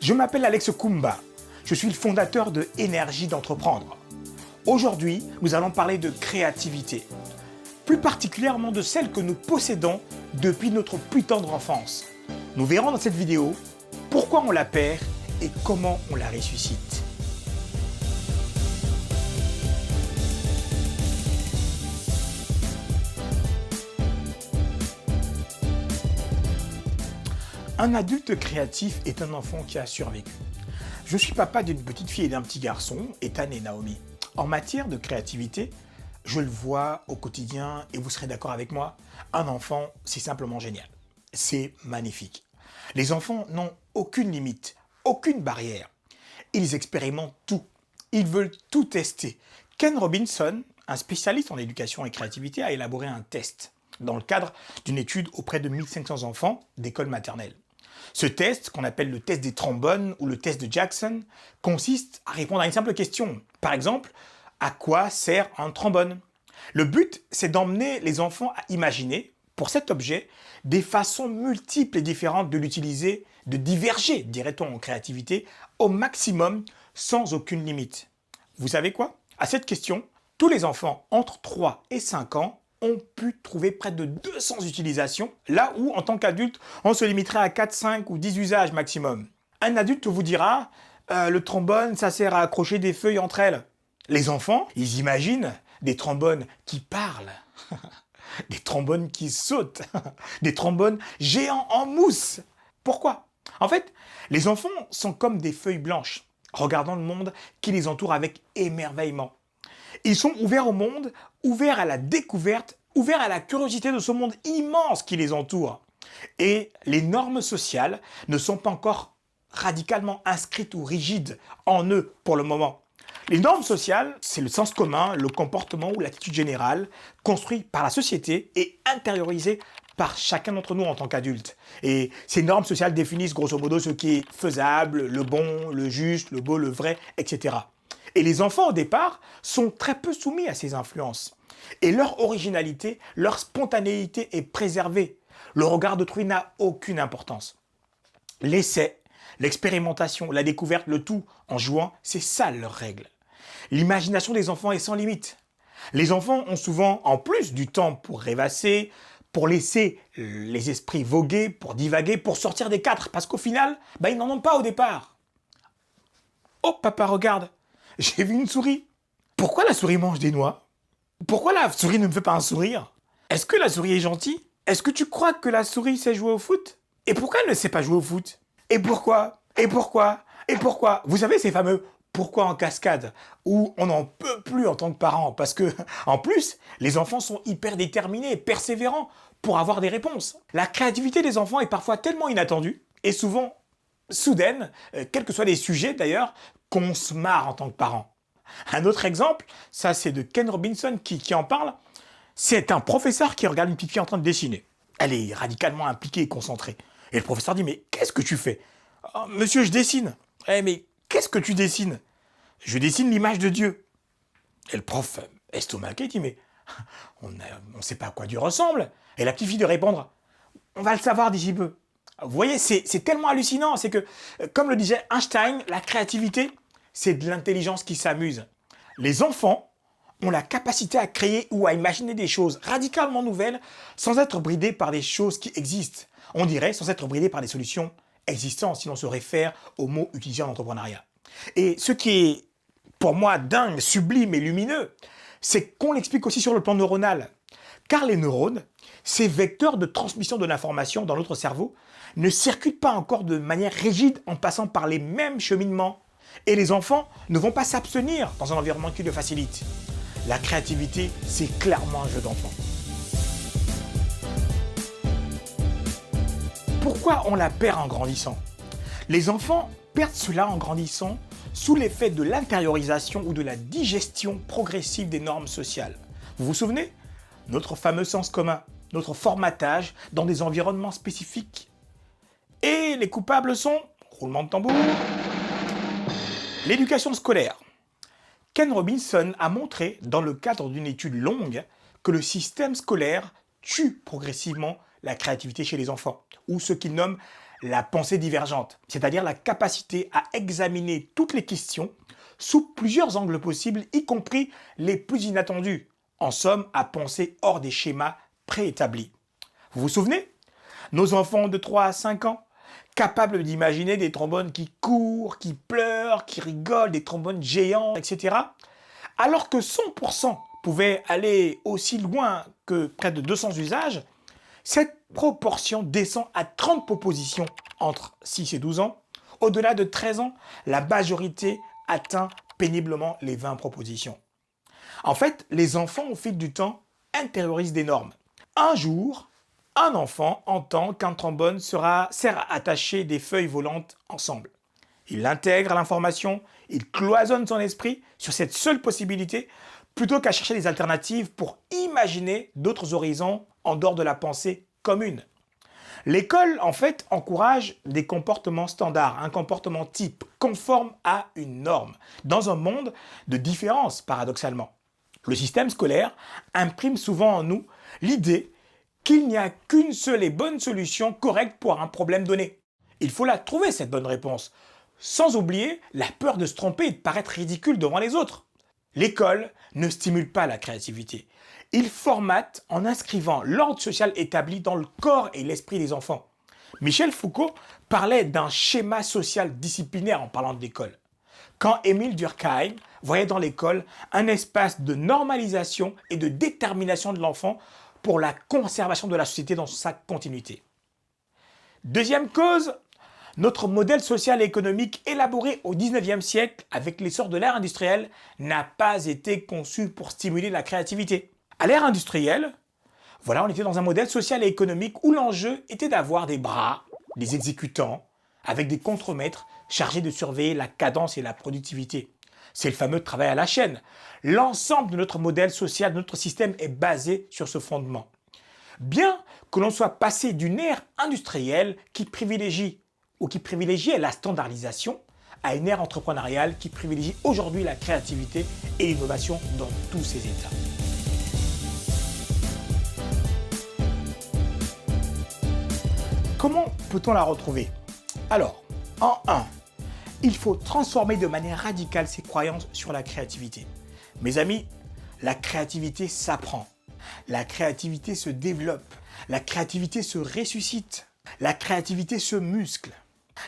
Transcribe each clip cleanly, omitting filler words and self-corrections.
Je m'appelle Alex Kumba. Je suis le fondateur de Énergie d'entreprendre. Aujourd'hui, nous allons parler de créativité. Plus particulièrement de celle que nous possédons depuis notre plus tendre enfance. Nous verrons dans cette vidéo pourquoi on la perd et comment on la ressuscite. Un adulte créatif est un enfant qui a survécu. Je suis papa d'une petite fille et d'un petit garçon, Ethan et Naomi. En matière de créativité, je le vois au quotidien et vous serez d'accord avec moi, un enfant, c'est simplement génial. C'est magnifique. Les enfants n'ont aucune limite, aucune barrière. Ils expérimentent tout. Ils veulent tout tester. Ken Robinson, un spécialiste en éducation et créativité, a élaboré un test dans le cadre d'une étude auprès de 1500 enfants d'école maternelle. Ce test, qu'on appelle le test des trombones ou le test de Jackson, consiste à répondre à une simple question. Par exemple, à quoi sert un trombone? Le but, c'est d'emmener les enfants à imaginer, pour cet objet, des façons multiples et différentes de l'utiliser, de diverger, dirait-on en créativité, au maximum, sans aucune limite. Vous savez quoi? À cette question, tous les enfants entre 3 et 5 ans ont pu trouver près de 200 utilisations, là où, en tant qu'adulte, on se limiterait à 4, 5 ou 10 usages maximum. Un adulte vous dira le trombone, ça sert à accrocher des feuilles entre elles. Les enfants, ils imaginent des trombones qui parlent, des trombones qui sautent, des trombones géants en mousse. Pourquoi? En fait, les enfants sont comme des feuilles blanches, regardant le monde qui les entoure avec émerveillement. Ils sont ouverts au monde, ouverts à la découverte, ouverts à la curiosité de ce monde immense qui les entoure. Et les normes sociales ne sont pas encore radicalement inscrites ou rigides en eux pour le moment. Les normes sociales, c'est le sens commun, le comportement ou l'attitude générale construit par la société et intériorisé par chacun d'entre nous en tant qu'adulte. Et ces normes sociales définissent grosso modo ce qui est faisable, le bon, le juste, le beau, le vrai, etc. Et les enfants, au départ, sont très peu soumis à ces influences. Et leur originalité, leur spontanéité est préservée. Le regard d'autrui n'a aucune importance. L'essai, l'expérimentation, la découverte, le tout en jouant, c'est ça leur règle. L'imagination des enfants est sans limite. Les enfants ont souvent, en plus du temps pour rêvasser, pour laisser les esprits voguer, pour divaguer, pour sortir des cadres, parce qu'au final, ils n'en ont pas au départ. Oh papa, regarde, j'ai vu une souris. Pourquoi la souris mange des noix? Pourquoi la souris ne me fait pas un sourire? Est-ce que la souris est gentille? Est-ce que tu crois que la souris sait jouer au foot? Et pourquoi elle ne sait pas jouer au foot? Et pourquoi? Et pourquoi? Et pourquoi? Vous savez ces fameux pourquoi en cascade où on n'en peut plus en tant que parent parce que, en plus, les enfants sont hyper déterminés, persévérants pour avoir des réponses. La créativité des enfants est parfois tellement inattendue et souvent soudaine, quels que soient les sujets d'ailleurs, qu'on se marre en tant que parent. Un autre exemple, ça c'est de Ken Robinson qui en parle, c'est un professeur qui regarde une petite fille en train de dessiner. Elle est radicalement impliquée et concentrée. Et le professeur dit, mais qu'est-ce que tu fais? Oh, monsieur, je dessine. Mais qu'est-ce que tu dessines? Je dessine l'image de Dieu. Et le prof, estomaqué, dit, mais on ne sait pas à quoi Dieu ressemble. Et la petite fille de répondre, on va le savoir d'ici peu. Vous voyez, c'est tellement hallucinant, c'est que, comme le disait Einstein, la créativité, c'est de l'intelligence qui s'amuse. Les enfants ont la capacité à créer ou à imaginer des choses radicalement nouvelles sans être bridés par des choses qui existent. On dirait sans être bridés par des solutions existantes, si l'on se réfère aux mots utilisés en entrepreneuriat. Et ce qui est, pour moi, dingue, sublime et lumineux, c'est qu'on l'explique aussi sur le plan neuronal. Car les neurones, ces vecteurs de transmission de l'information dans notre cerveau, ne circulent pas encore de manière rigide en passant par les mêmes cheminements. Et les enfants ne vont pas s'abstenir dans un environnement qui le facilite. La créativité, c'est clairement un jeu d'enfant. Pourquoi on la perd en grandissant? Les enfants perdent cela en grandissant sous l'effet de l'intériorisation ou de la digestion progressive des normes sociales. Vous vous souvenez? Notre fameux sens commun, notre formatage dans des environnements spécifiques. Et les coupables sont, roulement de tambour, l'éducation scolaire. Ken Robinson a montré, dans le cadre d'une étude longue, que le système scolaire tue progressivement la créativité chez les enfants, ou ce qu'il nomme la pensée divergente, c'est-à-dire la capacité à examiner toutes les questions sous plusieurs angles possibles, y compris les plus inattendus. En somme, à penser hors des schémas préétablis. Vous vous souvenez? Nos enfants de 3 à 5 ans, capables d'imaginer des trombones qui courent, qui pleurent, qui rigolent, des trombones géants, etc. Alors que 100% pouvaient aller aussi loin que près de 200 usages, cette proportion descend à 30 propositions entre 6 et 12 ans. Au-delà de 13 ans, la majorité atteint péniblement les 20 propositions. En fait, les enfants, au fil du temps, intériorisent des normes. Un jour, un enfant entend qu'un trombone sert à attacher des feuilles volantes ensemble. Il intègre l'information, il cloisonne son esprit sur cette seule possibilité plutôt qu'à chercher des alternatives pour imaginer d'autres horizons en dehors de la pensée commune. L'école, en fait, encourage des comportements standards, un comportement type, conforme à une norme, dans un monde de différence, paradoxalement. Le système scolaire imprime souvent en nous l'idée qu'il n'y a qu'une seule et bonne solution correcte pour un problème donné. Il faut la trouver, cette bonne réponse, sans oublier la peur de se tromper et de paraître ridicule devant les autres. L'école ne stimule pas la créativité. Il formate en inscrivant l'ordre social établi dans le corps et l'esprit des enfants. Michel Foucault parlait d'un schéma social disciplinaire en parlant de l'école. Quand Émile Durkheim voyait dans l'école un espace de normalisation et de détermination de l'enfant pour la conservation de la société dans sa continuité. Deuxième cause, notre modèle social et économique élaboré au XIXe siècle avec l'essor de l'ère industrielle n'a pas été conçu pour stimuler la créativité. À l'ère industrielle, on était dans un modèle social et économique où l'enjeu était d'avoir des bras, des exécutants, avec des contremaîtres chargés de surveiller la cadence et la productivité. C'est le fameux travail à la chaîne. L'ensemble de notre modèle social, de notre système est basé sur ce fondement. Bien que l'on soit passé d'une ère industrielle qui privilégiait la standardisation à une ère entrepreneuriale qui privilégie aujourd'hui la créativité et l'innovation dans tous ses états. Comment peut-on la retrouver? Alors, en 1, il faut transformer de manière radicale ses croyances sur la créativité. Mes amis, la créativité s'apprend. La créativité se développe. La créativité se ressuscite. La créativité se muscle.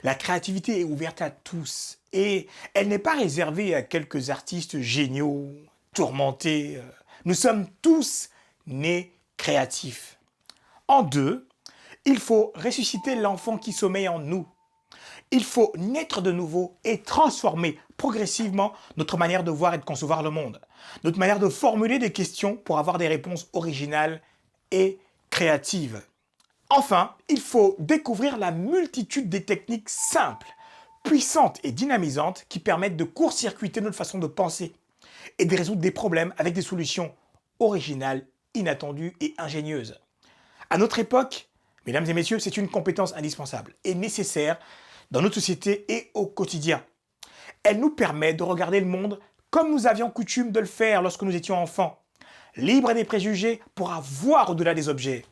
La créativité est ouverte à tous et elle n'est pas réservée à quelques artistes géniaux, tourmentés. Nous sommes tous nés créatifs. En 2, il faut ressusciter l'enfant qui sommeille en nous. Il faut naître de nouveau et transformer progressivement notre manière de voir et de concevoir le monde. Notre manière de formuler des questions pour avoir des réponses originales et créatives. Enfin, il faut découvrir la multitude des techniques simples, puissantes et dynamisantes qui permettent de court-circuiter notre façon de penser et de résoudre des problèmes avec des solutions originales, inattendues et ingénieuses. À notre époque, mesdames et messieurs, c'est une compétence indispensable et nécessaire dans notre société et au quotidien. Elle nous permet de regarder le monde comme nous avions coutume de le faire lorsque nous étions enfants, libres des préjugés pour voir au-delà des objets,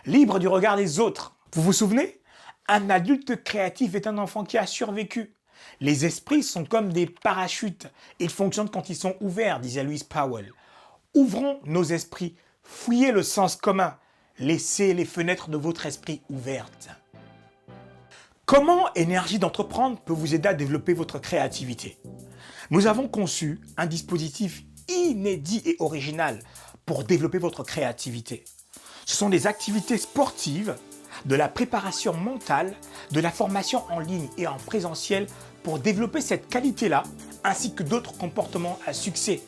libres du regard des autres. Vous vous souvenez? Un adulte créatif est un enfant qui a survécu. Les esprits sont comme des parachutes. Ils fonctionnent quand ils sont ouverts, disait Lewis Powell. Ouvrons nos esprits, fouillez le sens commun, laissez les fenêtres de votre esprit ouvertes. Comment Énergie d'entreprendre peut vous aider à développer votre créativité? Nous avons conçu un dispositif inédit et original pour développer votre créativité. Ce sont des activités sportives, de la préparation mentale, de la formation en ligne et en présentiel pour développer cette qualité-là, ainsi que d'autres comportements à succès.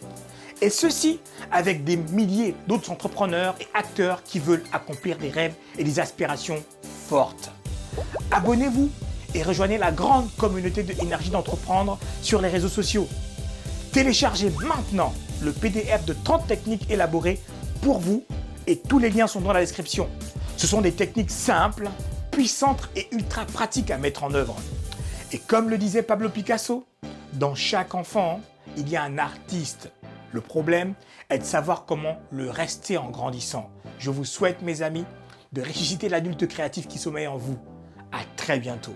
Et ceci avec des milliers d'autres entrepreneurs et acteurs qui veulent accomplir des rêves et des aspirations fortes. Abonnez-vous et rejoignez la grande communauté de Énergie d'entreprendre sur les réseaux sociaux. Téléchargez maintenant le PDF de 30 techniques élaborées pour vous et tous les liens sont dans la description. Ce sont des techniques simples, puissantes et ultra pratiques à mettre en œuvre. Et comme le disait Pablo Picasso, dans chaque enfant, il y a un artiste. Le problème est de savoir comment le rester en grandissant. Je vous souhaite, mes amis, de ressusciter l'adulte créatif qui sommeille en vous. À très bientôt.